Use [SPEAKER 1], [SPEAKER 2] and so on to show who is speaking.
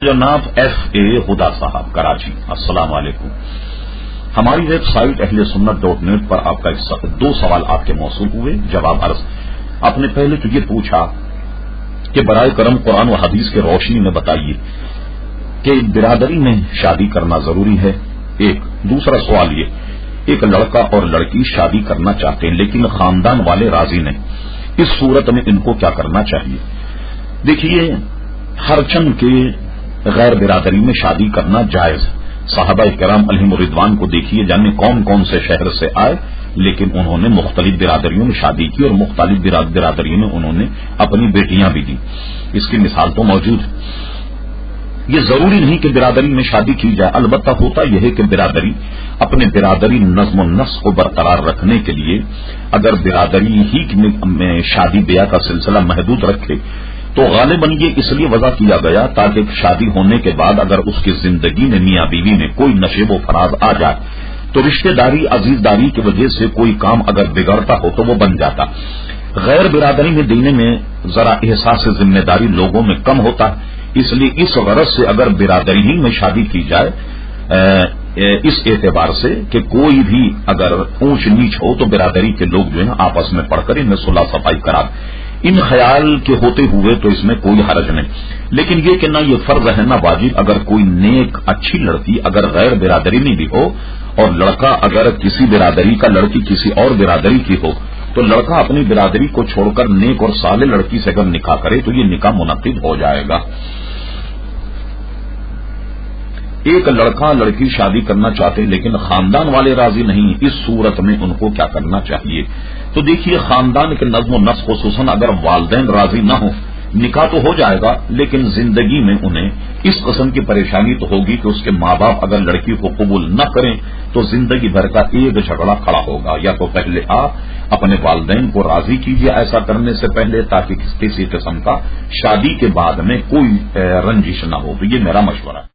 [SPEAKER 1] جناب F A ہدا صاحب کراچی، السلام علیکم۔ ہماری ویب سائٹ اہل سنت .net پر آپ کا دو سوال آپ کے موصول ہوئے، جواب عرض۔ آپ نے پہلے تو یہ پوچھا کہ برائے کرم قرآن و حدیث کے روشنی میں بتائیے کہ برادری میں شادی کرنا ضروری ہے۔ ایک دوسرا سوال یہ، ایک لڑکا اور لڑکی شادی کرنا چاہتے ہیں لیکن خاندان والے راضی نہیں، اس صورت میں ان کو کیا کرنا چاہیے؟ دیکھیے، ہر چند کے غیر برادری میں شادی کرنا جائز ہے۔ صحابہ کرام علیہم الرضوان کو دیکھیے، جانے کون کون سے شہر سے آئے لیکن انہوں نے مختلف برادریوں میں شادی کی اور مختلف برادریوں میں انہوں نے اپنی بیٹیاں بھی دی۔ اس کی مثال تو موجود ہے۔ یہ ضروری نہیں کہ برادری میں شادی کی جائے، البتہ ہوتا یہ ہے کہ برادری اپنے برادری نظم و نسق کو برقرار رکھنے کے لیے اگر برادری ہی میں شادی بیاہ کا سلسلہ محدود رکھے تو غالباً یہ اس لیے وضع کیا گیا تاکہ شادی ہونے کے بعد اگر اس کی زندگی میں میاں بیوی میں کوئی نشیب و فراز آ جائے تو رشتہ داری عزیزداری کی وجہ سے کوئی کام اگر بگڑتا ہو تو وہ بن جاتا۔ غیر برادری میں دینے میں ذرا احساس ذمہ داری لوگوں میں کم ہوتا ہے، اس لیے اس غرض سے اگر برادری ہی میں شادی کی جائے، اس اعتبار سے کہ کوئی بھی اگر اونچ نیچ ہو تو برادری کے لوگ جو ہے آپس میں پڑھ کر ان میں صلح صفائی کرا، ان خیال کے ہوتے ہوئے تو اس میں کوئی حرج نہیں۔ لیکن یہ کہ نہ یہ فرض ہے نہ واجب، اگر کوئی نیک اچھی لڑکی اگر غیر برادری میں بھی ہو اور لڑکا اگر کسی برادری کا، لڑکی کسی اور برادری کی ہو تو لڑکا اپنی برادری کو چھوڑ کر نیک اور صالح لڑکی سے اگر نکاح کرے تو یہ نکاح منعقد ہو جائے گا۔ ایک لڑکا لڑکی شادی کرنا چاہتے لیکن خاندان والے راضی نہیں، اس صورت میں ان کو کیا کرنا چاہیے؟ تو دیکھیے، خاندان کے نظم و نسق خصوصاً اگر والدین راضی نہ ہوں، نکاح تو ہو جائے گا لیکن زندگی میں انہیں اس قسم کی پریشانی تو ہوگی کہ اس کے ماں باپ اگر لڑکی کو قبول نہ کریں تو زندگی بھر کا ایک جھگڑا کھڑا ہوگا۔ یا تو پہلے آپ اپنے والدین کو راضی کیجیے ایسا کرنے سے پہلے تاکہ کسی قسم کا شادی کے بعد میں کوئی رنجش نہ ہو، تو یہ میرا مشورہ ہے۔